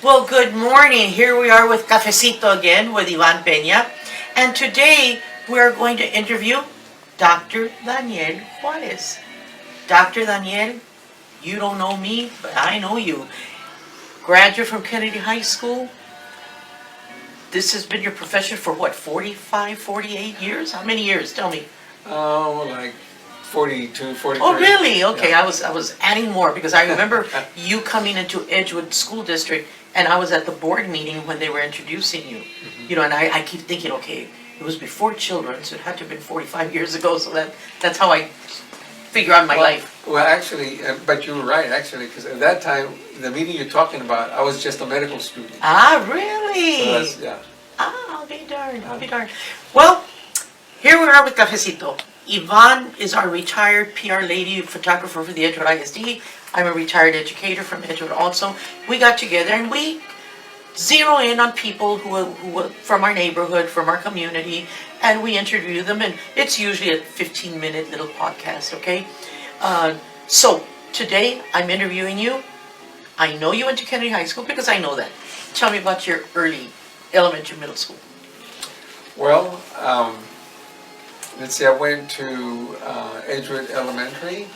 Well, good morning. Here we are with Cafecito again with Ivan Peña. And today we're going to interview Dr. Daniel Juarez. Dr. Daniel, you don't know me, but I know you. Graduate from Kennedy High School. This has been your profession for what, 45, 48 years? How many years? Tell me. Oh, like 42, 43. Oh, really? Okay, Yeah. I was adding more because I remember you coming into Edgewood School District, and I was at the board meeting when they were introducing you. You know, and I keep thinking, okay, it was before children, so it had to have been 45 years ago. So that's how I figure out my life. Well, actually, but you were right, actually, because at that time, the meeting you're talking about, I was just a medical student. Ah, really? So that's, yeah. Ah, I'll be darned. I'll be darned. Well, here we are with Cafecito. Yvonne is our retired PR lady, photographer for the Edgewood ISD. I'm a retired educator from Edgewood also. We got together and we zero in on people who from our neighborhood, from our community, and we interview them. And it's usually a 15-minute little podcast, okay? So today I'm interviewing you. I know you went to Kennedy High School because I know that. Tell me about your early elementary, middle school. Well, let's see, I went to Edgewood Elementary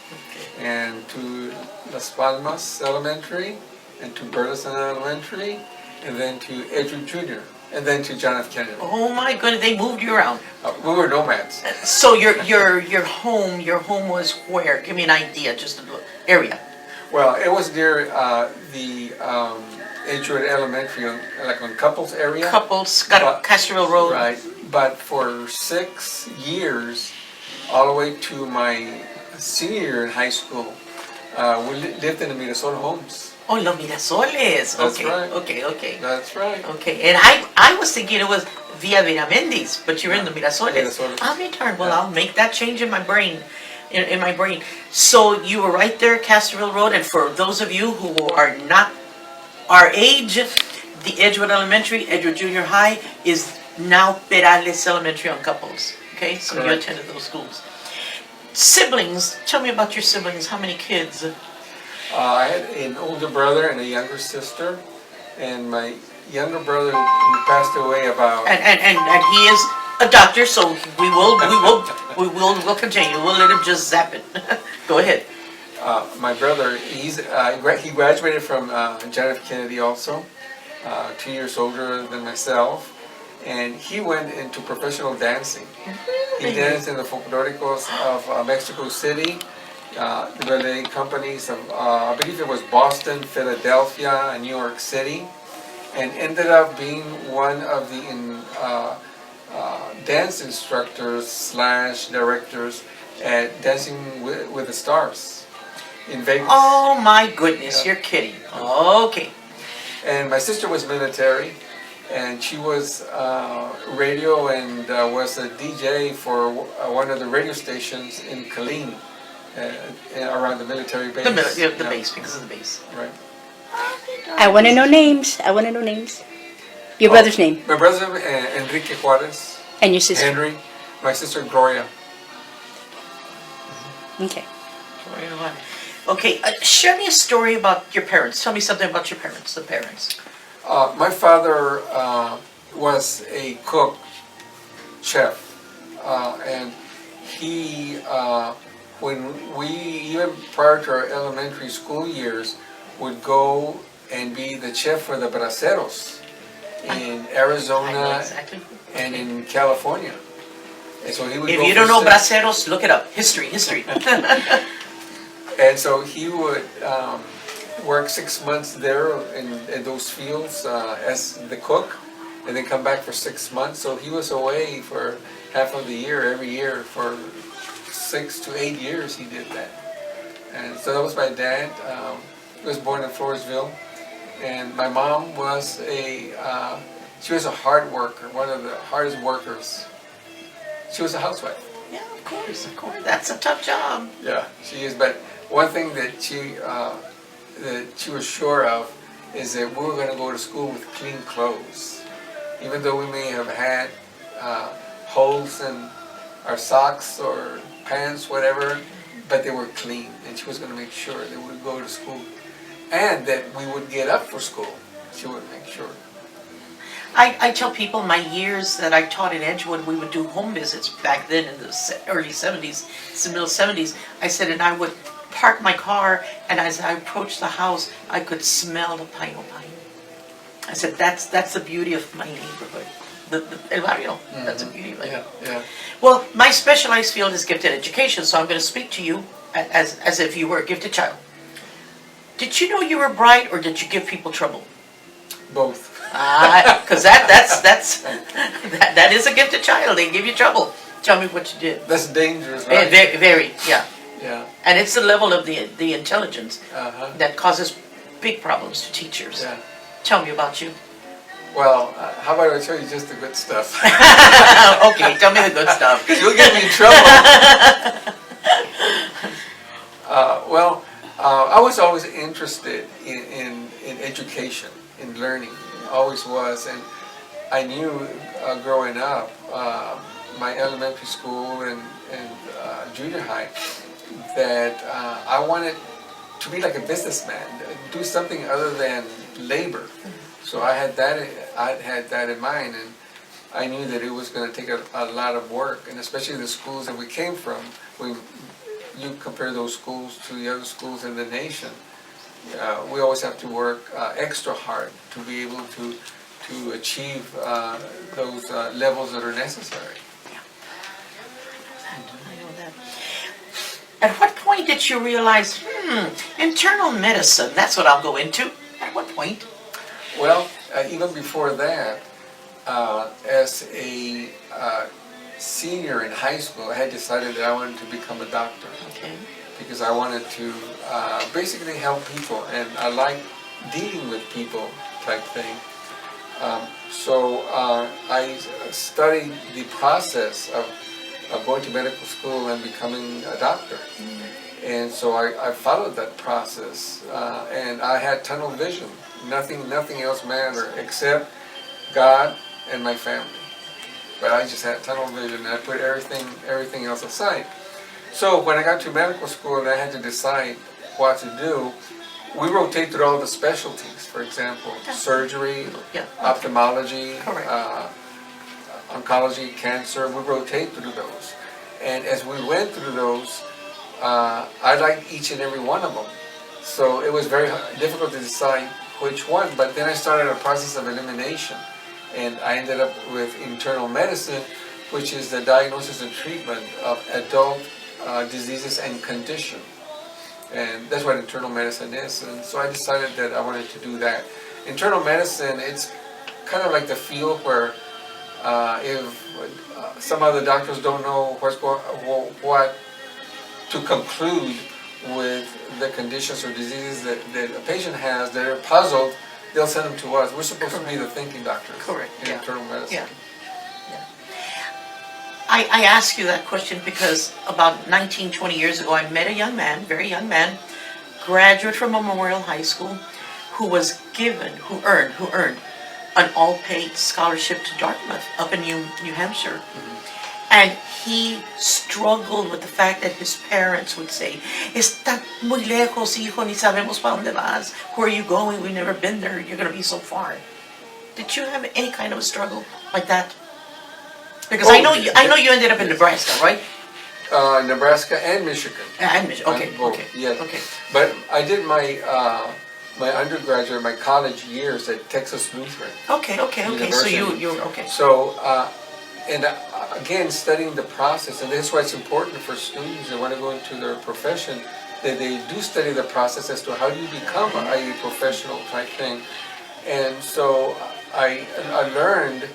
and to Las Palmas Elementary and to Burleson Elementary and then to Edgewood Junior and then to John F. Kennedy. Oh my goodness, they moved you around. We were nomads. So your home was where? Give me an idea, just an area. Well, it was near the Edgewood Elementary, like on Couples area. Couples, got Castroville Road. Right, but for 6 years, all the way to my senior year in high school, we lived in the Mirasol homes. Oh, Los Mirasoles. That's Okay, right. okay. That's right. Okay, and I was thinking it was Via Veramendis, but you're in the Mirasoles. Mirasoles. I'll be darned. Well, Yeah. I'll make that change in my brain. In my brain. So you were right there, Castroville Road, and for those of you who are not our age, the Edgewood Elementary, Edgewood Junior High is now Perales Elementary on Couples. Okay, so you Correct. attended those schools. Siblings, tell me about your siblings. How many kids? I had an older brother and a younger sister, and my younger brother passed away about. And he is a doctor, so we'll continue. We'll let him just zap it. Go ahead. My brother, he graduated from John F. Kennedy also, 2 years older than myself, and he went into professional dancing. He danced in the folklóricos of Mexico City, the ballet companies of, I believe it was Boston, Philadelphia, and New York City, and ended up being one of the dance instructors / directors at Dancing with the Stars in Vegas. Oh my goodness, Yeah. you're kidding. Okay. And my sister was military, and she was radio and was a DJ for one of the radio stations in Killeen, around the military base. The base, because of the base. Right. I want to know names. Your brother's name My brother, Enrique Juarez. and your sister. Henry. My sister, Gloria. Okay. Okay, share me a story about your parents. Tell me something about your parents, the parents. My father was a cook, chef, and he, when we, even prior to our elementary school years, would go and be the chef for the braceros in I Arizona know exactly. and in California. And so he would If go you for don't know 6 braceros, look it up. History. And so he would work 6 months there in those fields as the cook, and then come back for 6 months. So he was away for half of the year, every year, for 6 to 8 years he did that. And so that was my dad. He was born in Floresville. And my mom was she was a hard worker, one of the hardest workers. She was a housewife. Yeah, of course. That's a tough job. Yeah, she is. But one thing that she was sure of is that we were going to go to school with clean clothes, even though we may have had holes in our socks or pants, whatever, but they were clean, and she was going to make sure that we would go to school and that we would get up for school. she would make sure. I tell people my years that I taught in Edgewood, we would do home visits back then in the early 70s, middle 70s. I said, and I would park my car, and as I approached the house, I could smell the pine. I said, that's the beauty of my neighborhood. El barrio, that's the beauty of it. Yeah. Well, my specialized field is gifted education, so I'm going to speak to you as if you were a gifted child. Did you know you were bright, or did you give people trouble? Both. Because that is a gifted child. They give you trouble. Tell me what you did. That's dangerous, right? Very, very, yeah. Yeah. And it's the level of the intelligence Uh-huh. that causes big problems to teachers. Yeah. Tell me about you. Well, how about I tell you just the good stuff? Okay, tell me the good stuff. You'll get me in trouble. I was always interested in education, in learning. Always was, and I knew growing up, my elementary school and junior high, that I wanted to be like a businessman, do something other than labor. So I had that in mind, and I knew that it was going to take a lot of work, and especially the schools that we came from. When you compare those schools to the other schools in the nation, we always have to work extra hard to be able to achieve those levels that are necessary. I know that. At what point did you realize, internal medicine, that's what I'll go into? At what point? Well, even before that, as a senior in high school, I had decided that I wanted to become a doctor. Okay. Because I wanted to basically help people, and I like dealing with people type thing. So I studied the process of going to medical school and becoming a doctor. And so I followed that process, and I had tunnel vision. Nothing else mattered except God and my family. But I just had tunnel vision, and I put everything else aside. So when I got to medical school and I had to decide what to do, we rotate through all the specialties. For example, surgery, ophthalmology, oncology, cancer. We rotate through those. And as we went through those, I liked each and every one of them. So it was very difficult to decide which one. But then I started a process of elimination. And I ended up with internal medicine, which is the diagnosis and treatment of adult diseases and condition, and that's what internal medicine is. And so I decided that I wanted to do that. Internal medicine, it's kind of like the field where if some other doctors don't know what to conclude with the conditions or diseases that a patient has, they're puzzled, they'll send them to us. We're supposed to be the thinking doctors in internal medicine. Yeah. I ask you that question because about 19, 20 years ago, I met a young man, very young man, graduate from Memorial High School, who earned an all-paid scholarship to Dartmouth up in New Hampshire. And he struggled with the fact that his parents would say, "Está muy lejos, hijo, ni sabemos para dónde vas. Where are you going? We've never been there. You're going to be so far." Did you have any kind of a struggle like that? Because I know you ended up in Nebraska, right? Nebraska and Michigan. And Michigan. Okay. Both, Okay. yes. Okay. But I did my undergraduate, my college years at Texas Lutheran. Okay. So you okay. So again, studying the process, and that's why it's important for students that want to go into their profession that they do study the process as to how do you become a professional type thing. And so I learned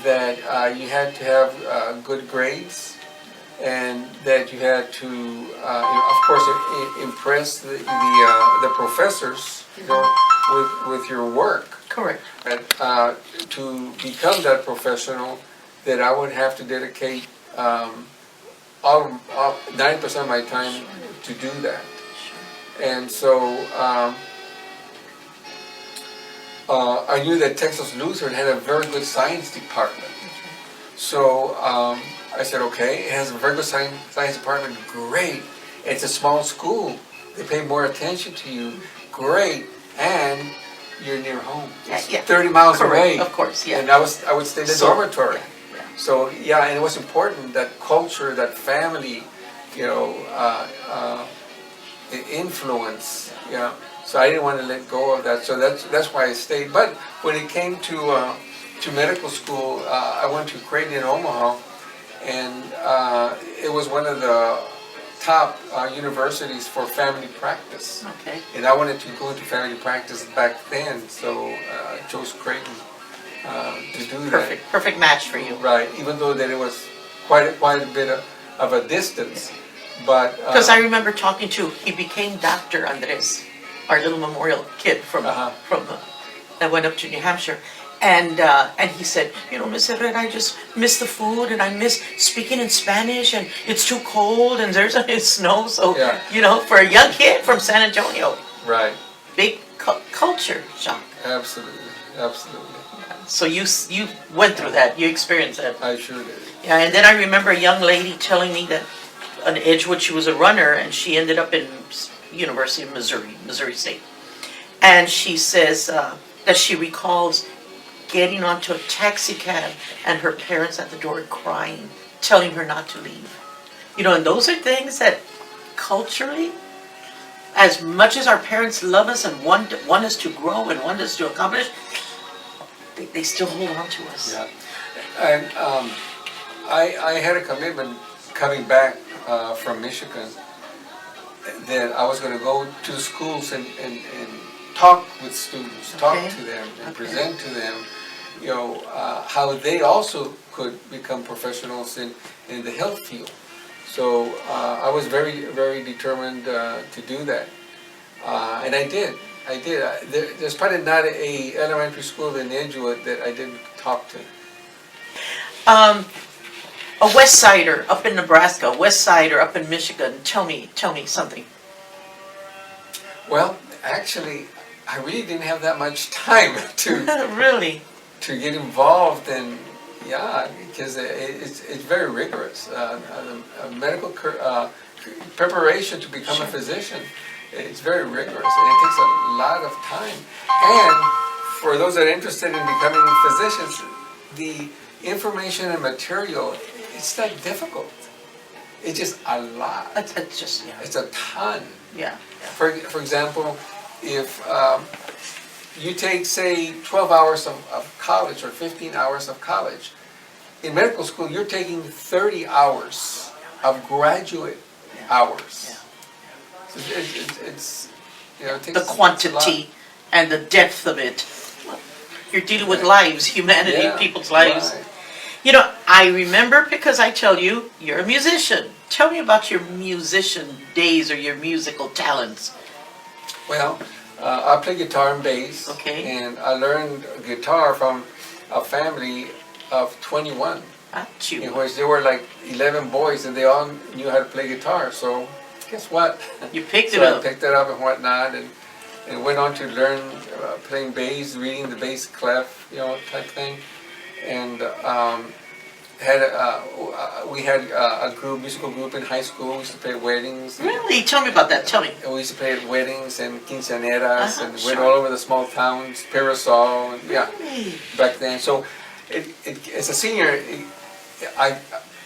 that you had to have good grades, and that you had to, of course, impress the professors, with your work. Correct. And to become that professional, that I would have to dedicate 90% of my time to do that. And so I knew that Texas Lutheran had a very good science department. So I said, okay, it has a very good science department, great. It's a small school, they pay more attention to you, great. And you're near home. It's Yeah. 30 miles Correct, away. of course, yeah. And I would stay in the So, dormitory. yeah, yeah. So yeah, and it was important that culture, that family, you know, the influence, you know. So I didn't want to let go of that. So that's why I stayed. But when it came to medical school, I went to Creighton in Omaha, and it was one of the top universities for family practice. Okay. And I wanted to go into family practice back then, so I chose Creighton to do that. Perfect match for you. Right, even though that it was quite a bit of a distance, but Because I remember talking to, he became Dr. Andres, our little memorial kid from that went up to New Hampshire. And he said, you know, Miss Herrera, I just miss the food, and I miss speaking in Spanish, and it's too cold, and there's snow. So, Yeah. you know, for a young kid from San Antonio, right, big culture shock. absolutely, So you went through that, you experienced that. I sure did. Yeah, and then I remember a young lady telling me that on Edgewood she was a runner, and she ended up in University of Missouri State. And she says that she recalls getting onto a taxi cab and her parents at the door crying, telling her not to leave. You know, and those are things that culturally, as much as our parents love us and want us to grow and want us to accomplish, they still hold on to us. Yeah, and I had a commitment coming back from Michigan that I was going to go to the schools and talk with students, talk Okay. to them, and Okay. present to them, you know, how they also could become professionals in the health field. So I was very, very determined to do that, and I did. There's probably not a elementary school in Edgewood that I didn't talk to. A West Sider up in Nebraska, a West Sider up in Michigan. Tell me something. Well, actually, I really didn't have that much time Really? to get involved in, yeah, because it's very rigorous. A medical preparation to become a physician, it's very rigorous, and it takes a lot of time. And for those that are interested in becoming physicians, the information and material, it's not difficult. It's just a lot. It's just, yeah. It's a ton. Yeah. For example, if you take, say, 12 hours of college or 15 hours of college, in medical school you're taking 30 hours of graduate hours. Yeah. So it's you know, it takes The quantity and the depth of it. You're dealing with lives, humanity, Yeah, people's lives. right. You know, I remember because I tell you, you're a musician. Tell me about your musician days or your musical talents. Well, I play guitar and bass, Okay. and I learned guitar from a family of 21, in which there were like 11 boys, and they all knew how to play guitar. So, guess what? You picked it So I up. picked it up and whatnot, and went on to learn playing bass, reading the bass clef, you know, type thing, and we had a musical group in high school. We used to play at weddings. Really? Tell me about that. Tell me. And we used to play at weddings and quinceaneras, and went sure. all over the small towns, Parasol, and yeah, Really? back then. So, as a senior, I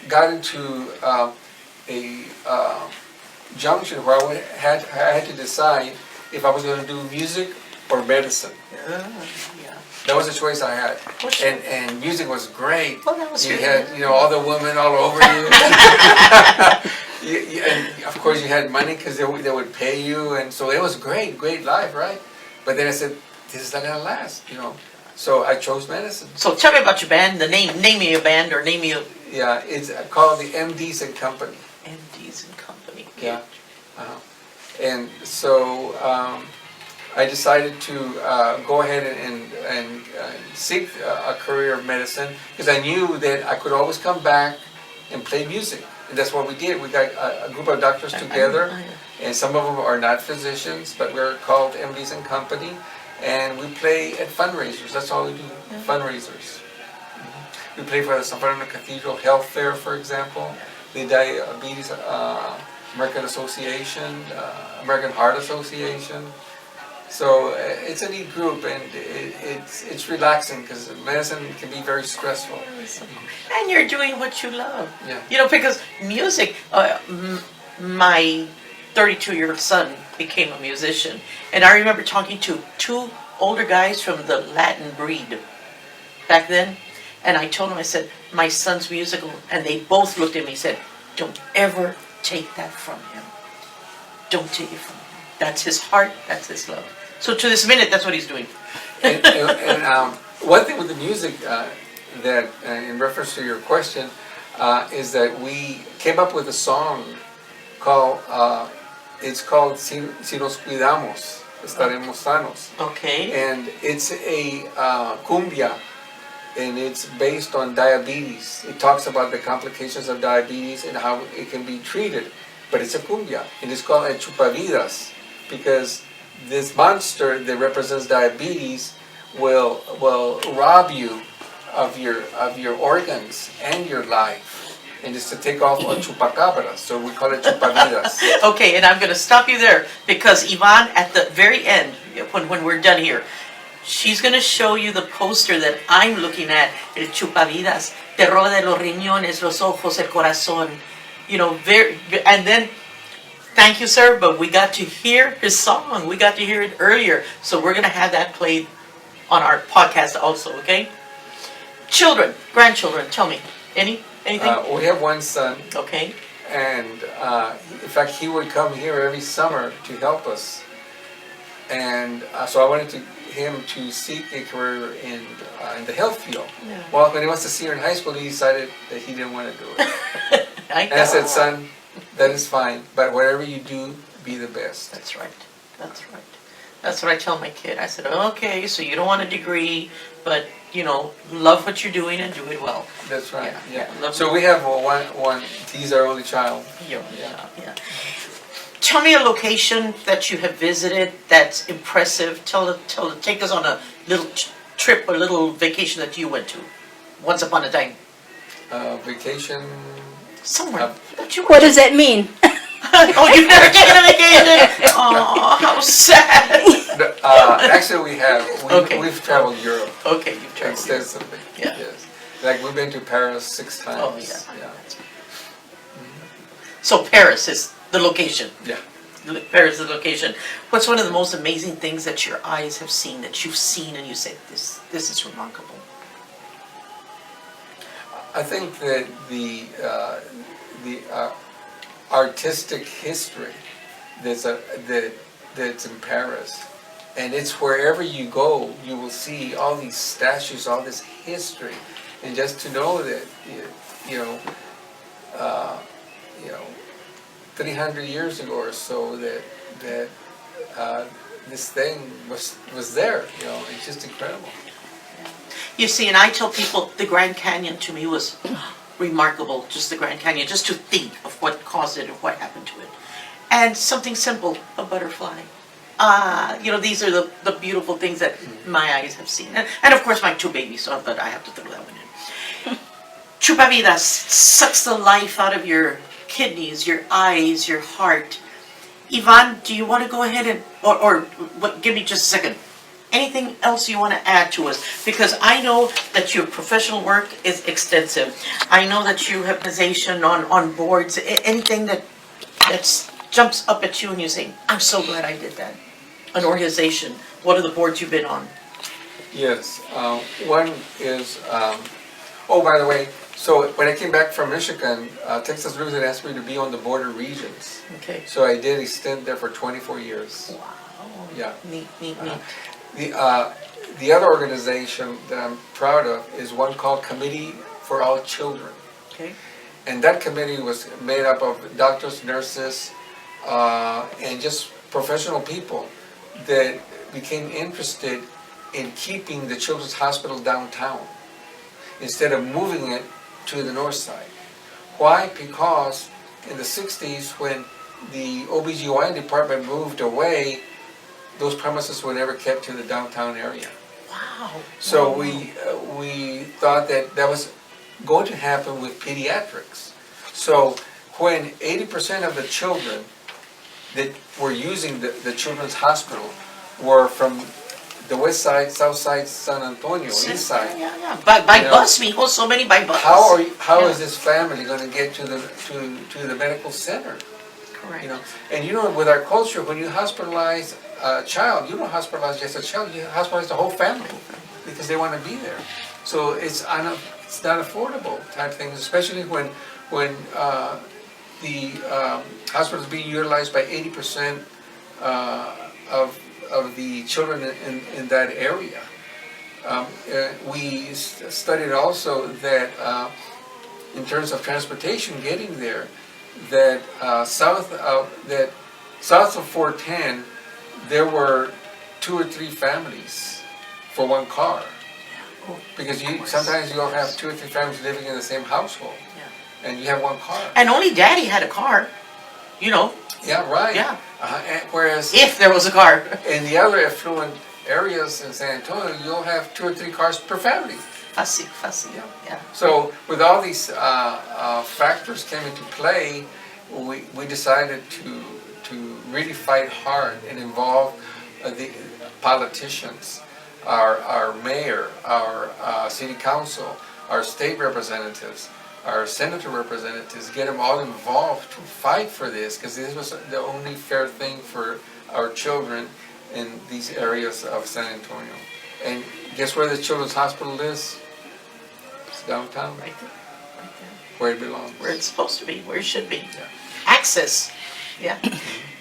got into a junction where I had to decide if I was going to do music or medicine. Yeah. That was the choice I had, Oh, sure. and music was great. Well, that was You good. had all the women all over you. And of course you had money because they would pay you, and so it was great life, right? But then I said, this is not gonna last, So I chose medicine. So tell me about your band, name me your band or name me your Yeah, it's called the MDs and Company. MDs and Company. Yeah. And so I decided to go ahead and seek a career of medicine, because I knew that I could always come back and play music. And that's what we did. We got a group of doctors together, and some of them are not physicians, but we're called MDs and Company, and we play at fundraisers. That's all we do, fundraisers. We play for the San Fernando Cathedral Health Fair, for example, the Diabetes American Association, American Heart Association, So it's a neat group, and it's relaxing because medicine can be very stressful. And you're doing what you love. Yeah. You know, because music, my 32-year-old son became a musician. And I remember talking to two older guys from the Latin breed back then. And I told them, I said, my son's musical. And they both looked at me and said, don't ever take that from him. Don't take it from him. That's his heart, that's his love. So to this minute, that's what he's doing. And one thing with the music that, in reference to your question, is that we came up with a song called, it's called Si Nos Cuidamos, Estaremos Sanos. Okay. And it's a cumbia, and it's based on diabetes. It talks about the complications of diabetes and how it can be treated. But it's a cumbia, and it's called El Chupavidas, because this monster that represents diabetes will rob you of your organs and your life, and it's to take off a chupacabra. So we call it Chupavidas. Okay, and I'm going to stop you there because Yvonne, at the very end, when we're done here, she's going to show you the poster that I'm looking at, El Chupavidas, te roba de los riñones, los ojos, el corazón. You know, and then, thank you, sir, but we got to hear his song. We got to hear it earlier. So we're going to have that played on our podcast also, okay? Children, grandchildren, tell me. Anything? We have one son, Okay. and in fact, he would come here every summer to help us. And so I wanted him to seek a career in the health field. Yeah. Well, when he wants to see her in high school, he decided that he didn't want to do it. I And I said, son, that is fine, but whatever you do, be the best. That's right. That's right. That's what I tell my kid. I said, okay, so you don't want a degree, but, you know, love what you're doing and do it well. That's right. Yeah, Yeah. love So we have one. He's our only child. Yeah. Tell me a location that you have visited that's impressive. Take us on a little trip, a little vacation that you went to once upon a time. Vacation. Somewhere that you What does that mean? Oh, you've never taken a vacation? Oh, how sad. Actually, we have. Okay. We've traveled Europe Okay, you've traveled. extensively. Yeah. Yes. Like we've been to Paris 6 times. Oh, yeah. So Paris is the location. Yeah. Paris is the location. What's one of the most amazing things that your eyes have seen, that you've seen and you say, this is remarkable? I think that the artistic history that's in Paris, and it's wherever you go, you will see all these statues, all this history, and just to know that you know 300 years ago or so that this thing was there. You know, it's just incredible. You see, and I tell people the Grand Canyon to me was remarkable, just the Grand Canyon, just to think of what caused it and what happened to it. And something simple, a butterfly. You know, these are the beautiful things that my eyes have seen. And of course my two babies, so but I have to throw that one in. Chupavidas sucks the life out of your kidneys, your eyes, your heart. Yvonne, do you want to go ahead and, or give me just a second. Anything else you want to add to us? Because I know that your professional work is extensive. I know that you have position on boards. Anything that jumps up at you and you say, I'm so glad I did that. An organization. What are the boards you've been on? Yes. One is, oh, by the way, so when I came back from Michigan, Texas Rivers had asked me to be on the border regions. Okay. So I did a stint there for 24 years. Wow. Yeah. Neat. The other organization that I'm proud of is one called Committee for All Children. Okay. And that committee was made up of doctors, nurses, and just professional people that became interested in keeping the Children's Hospital downtown instead of moving it to the north side. Why? Because in the 60s, when the OBGYN department moved away, those premises were never kept to the downtown area. Wow. So we thought that was going to happen with pediatrics. So when 80% of the children that were using the children's hospital were from the west side, south side, San Antonio, east side. Yeah. By You know, bus, mijo, so many by bus. How Yeah. is this family going to get to the medical center? Correct. You know, and you know, with our culture, when you hospitalize a child, you don't hospitalize just a child, you hospitalize the whole family because they want to be there. So it's not affordable type things, especially when the hospital is being utilized by 80% of the children in that area. We studied also that in terms of transportation getting there, that south of 410, there were 2 or 3 families for one car. Because sometimes you'll have 2 or 3 families living in the same household, and you have one car. And only daddy had a car, you know. Yeah, right. Yeah. Whereas If there was a car. in the other affluent areas in San Antonio, you'll have 2 or 3 cars per family. Fácil, yeah. So with all these factors came into play, we decided to really fight hard and involve the politicians, our mayor, our city council, our state representatives, our senator representatives, get them all involved to fight for this, because this was the only fair thing for our children in these areas of San Antonio. And guess where the Children's Hospital is? It's downtown, Right there. where it belongs. Where it's supposed to be, where it should be. Yeah. Access. Yeah.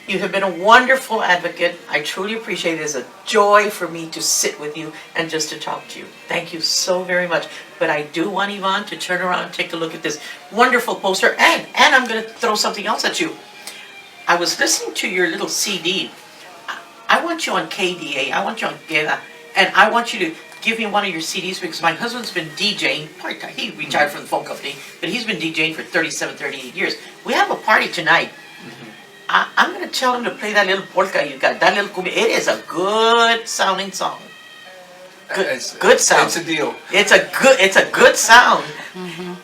You have been a wonderful advocate. I truly appreciate it. It's a joy for me to sit with you and just to talk to you. Thank you so very much. But I do want Yvonne to turn around and take a look at this wonderful poster. And I'm going to throw something else at you. I was listening to your little CD. I want you on KDA. I want you on Queda. And I want you to give me one of your CDs because my husband's been DJing. Part-time. He retired from the phone company, but he's been DJing for 37, 38 years. We have a party tonight. I'm going to tell him to play that little polka you got, that little cumbia. It is a good sounding song. Good sound. It's a deal. It's a good sound.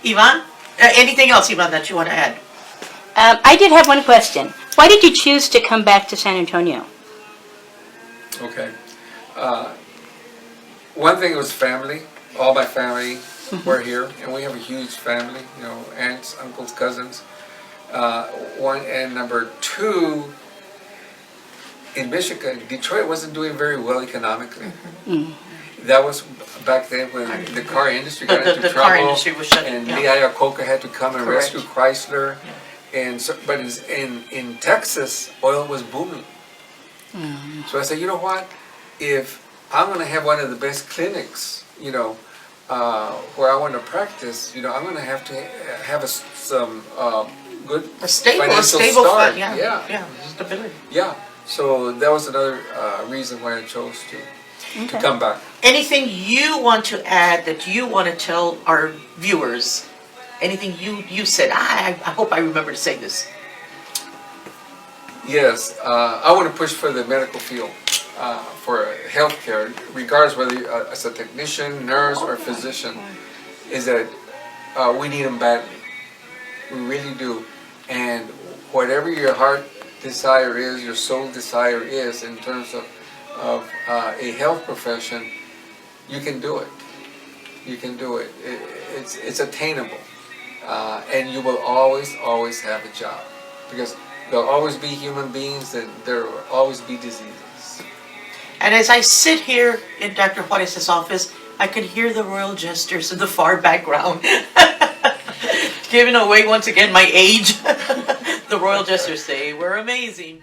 Yvonne, anything else, Yvonne, that you want to add? I did have one question. Why did you choose to come back to San Antonio? Okay. One thing was family. All my family were here, and we have a huge family. You know, aunts, uncles, cousins. And number 2, in Michigan, Detroit wasn't doing very well economically. That was back then when the car industry got into The trouble, car industry was shut and down. Lee Iacocca had to come and Correct. rescue Chrysler. And so, but in Texas, oil was booming. So I said, you know what? If I'm going to have one of the best clinics, you know, where I want to practice, you know, I'm going to have some good A stable financial fund, start. yeah, stability. Yeah. So that was another reason why I chose to come back. Anything you want to add that you want to tell our viewers? Anything you said? I hope I remember to say this. Yes, I want to push for the medical field, for healthcare, regardless whether you're as a technician, nurse, or physician, is that we need them badly. We really do. And whatever your heart desire is, your soul desire is, in terms of a health profession, you can do it. You can do it. It's attainable. And you will always have a job. Because there'll always be human beings and there will always be diseases. And as I sit here in Dr. Juarez's office, I can hear the royal jesters in the far background. Giving away once again my age. The royal jesters say we're amazing.